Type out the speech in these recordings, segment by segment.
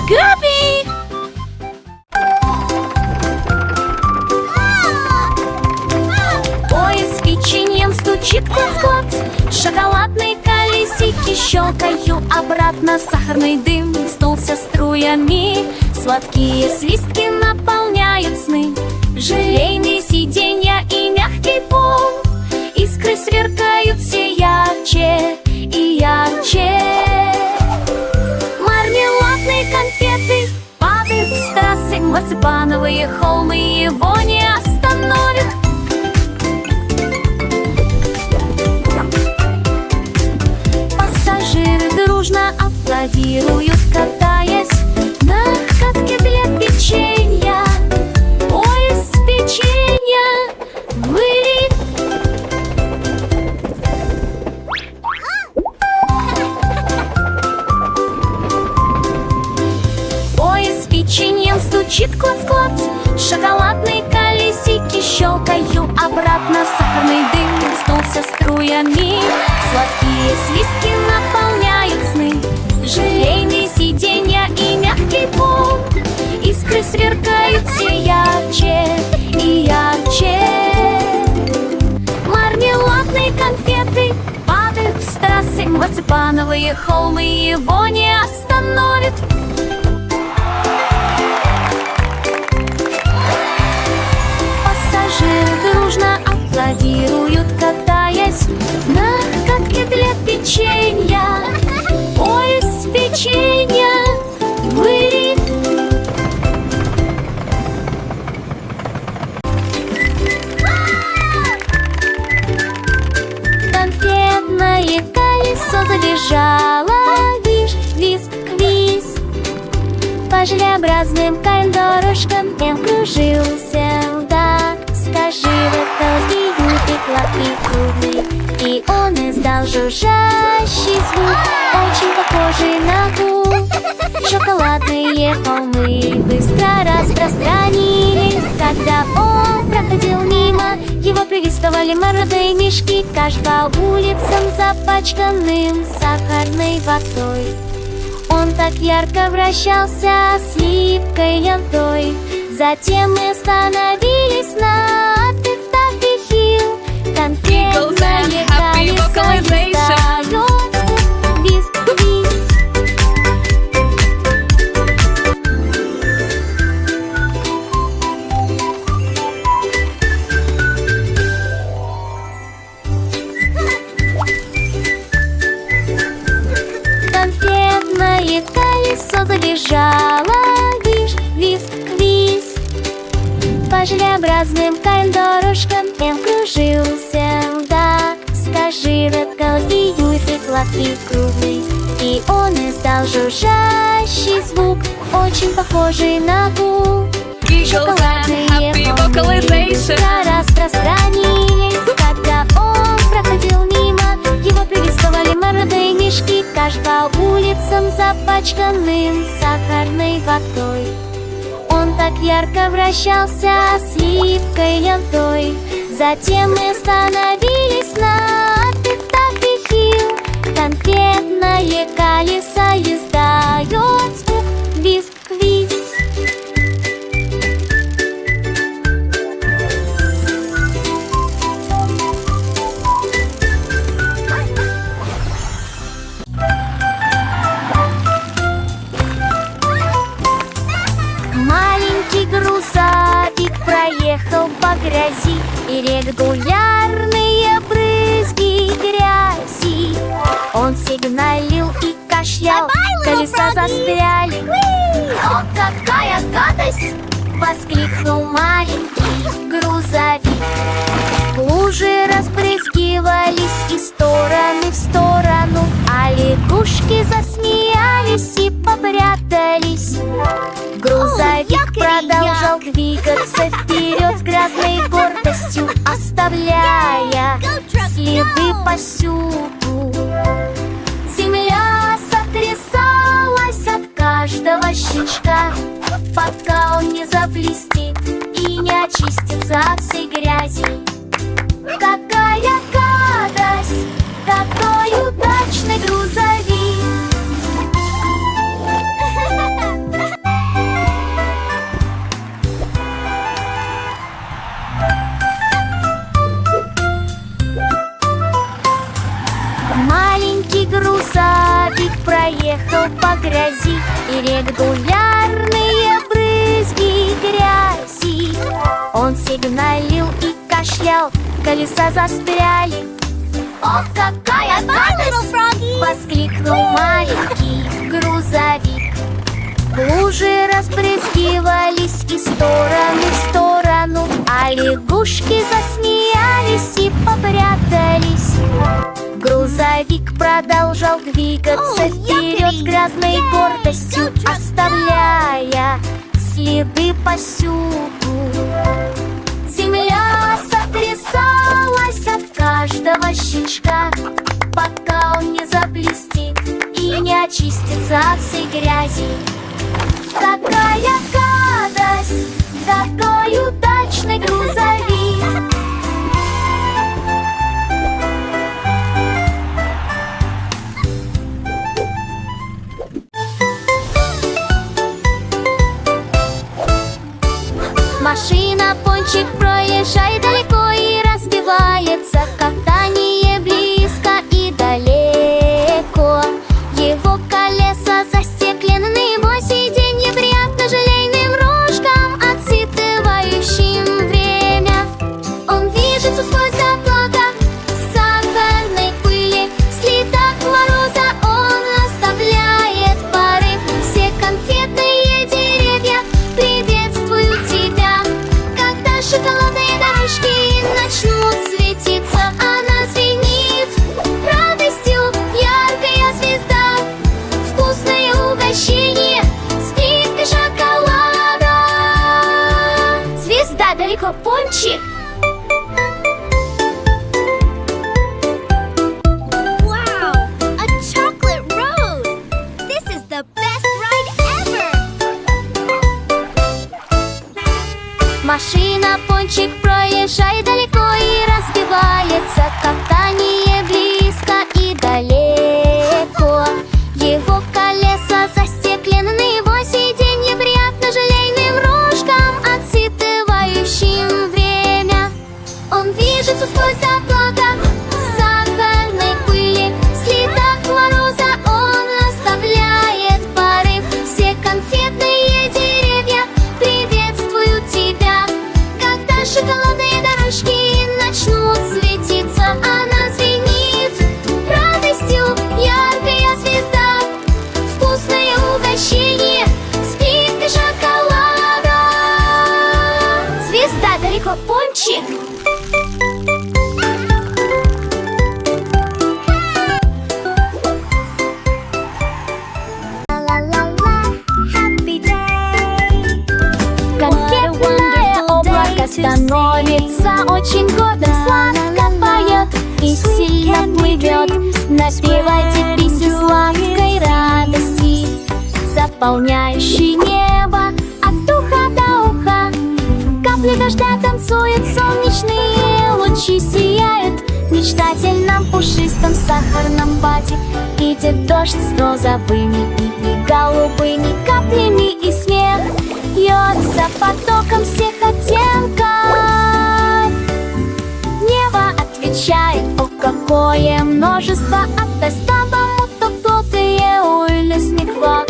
Scooby! Поезд с печеньем стучит клац-клац, шоколадные колесики щелкаю обратно. Сахарный дым снулся струями, сладкие свистки наполняют сны. Желейные сиденья и мягкий пол, искры сверкают все ярче и ярче. Мармеладные конфеты падают с трассы, марципановые холмы его не остановят. Пассажиры дружно аплодируют, катаясь на катке для печенья. Поезд с печенья вылет. Поезд с печеньем стучит клац-клац, шоколадные колесики щелкаю обратно. Сахарный дым снулся струями, сладкие свистки наполняют сны. Желейные сиденья и мягкий пол, искры сверкают все ярче и ярче. Мармеладные конфеты падают с трассы, марципановые холмы его не остановят. Пассажиры дружно аплодируют, катаясь на катке для печенья. Поезд с печенья вылет. Конфетное колесо забежало, виш, виск, квиз. По желеобразным коридорушкам М кружился вдаль. Скажи, в это змею пекла и круглый, и он издал жужжащий звук, очень похожий на гул. Шоколадные холмы быстро распространились, когда он проходил мимо. Его приветствовали молодые мишки, каш по улицам, запачканным сахарной водой. Он так ярко вращался сливкой янтой. Затем мы остановились на Таффи Хилл. Конфетное колесо издает визг-визг. Конфетное колесо забежало, виш, виск, квиз. По желеобразным коридорушкам М кружился вдаль. Скажи, редко змею пекла и круглый, и он издал жужжащий звук, очень похожий на гул. Шоколадные холмы быстро распространились, когда он проходил мимо. Его приветствовали молодые мишки, каш по улицам, запачканным сахарной водой. Он так ярко вращался сливкой янтой. Затем мы остановились на Таффи Хилл. Конфетное колесо издает звук визг-визг. Маленький грузовик проехал по грязи, и регулярные брызги грязи. Он сигналил и кашлял, колеса застряли. «О, какая гадость!» — воскликнул маленький грузовик. Лужи разбрызгивались из стороны в сторону, а лягушки засмеялись и попрятались. Грузовик продолжал двигаться вперед с грязной гордостью, оставляя следы повсюду. Земля сотрясалась от каждого щелчка, пока он не заблестит и не очистится от всей грязи. Какая гадость! Какой удачный грузовик! проехал по грязи, и регулярные брызги грязи. Он сигналил и кашлял, колеса застряли. «О, какая гадость!» — воскликнул маленький грузовик. Лужи разбрызгивались из стороны в сторону, а лягушки засмеялись и попрятались. Грузовик продолжал двигаться вперед с грязной гордостью, оставляя следы повсюду. Земля сотрясалась от каждого щелчка, пока он не заблестит и не очистится от всей грязи. Какая гадость! Какой удачный грузовик! Машина Пончик проезжает далеко и разбивается. Катание близко и далеко. Его колеса застеклены, на его сиденье приятно желейным рожкам, отсчитывающим время. Он движется сквозь облака сахарной пыли. В следах мороза он оставляет порыв. Все конфетные деревья приветствуют тебя. Когда шоколадные дорожки начнут светиться, она звенит радостью, яркая звезда. Вкусное угощение, скидка шоколада. Звезда далеко, Пончик. Wow, a chocolate road! This is the best ride ever! Машина Пончик проезжает далеко и разбивается. Катание близко и далеко. Его колеса застеклены, на его сиденье приятно желейным рожкам, отсчитывающим время. Он движется сквозь облака сахарной пыли. В следах мороза он оставляет порыв. Все конфетные деревья приветствуют тебя. Когда шоколадные дорожки начнут светиться, она звенит радостью, яркая звезда. Вкусное угощение, скидка шоколада. Звезда далеко, Пончик. Happy day! Конфетное облако становится очень годным, сладко поет и сильно плывет. Напевайте песню сладкой радости, заполняющей небо от уха до уха. Капли дождя танцуют, солнечные лучи сияют. В мечтательном пушистом сахарном вате идет дождь с розовыми и голубыми каплями, и смех льется потоком всех оттенков. Небо отвечает: о, какое множество! Оставам топлотые улесниква.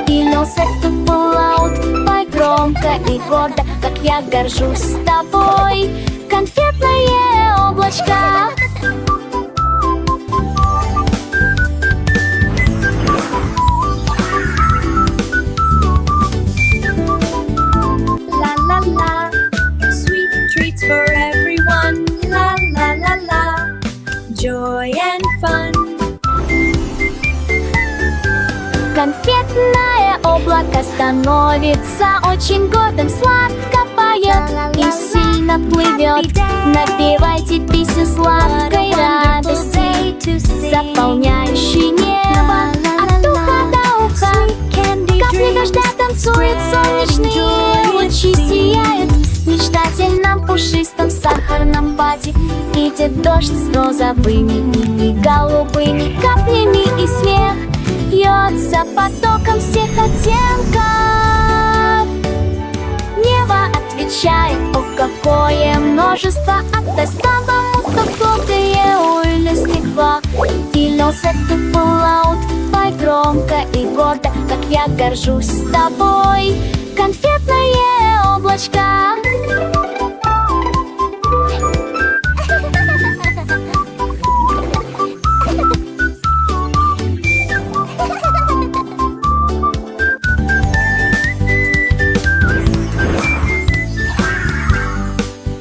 И носят тут плавают, пой громко и гордо, как я горжусь с тобой, конфетное облачко. La-la-la, sweet treats for everyone. La-la-la-la, joy and fun. Конфетное облако становится очень гордым, сладко поет и сильно плывет. Напевайте песню сладкой радости, заполняющей небо от уха до уха. Капли дождя танцуют, солнечные лучи сияют. В мечтательном пушистом сахарном вате идет дождь с розовыми и голубыми каплями, и смех льется потоком всех оттенков. Небо отвечает: о, какое множество! От доставам утоплотые улесниква. И Снился ты Fallout, пой громко и гордо, как я горжусь тобой. Конфетное облачко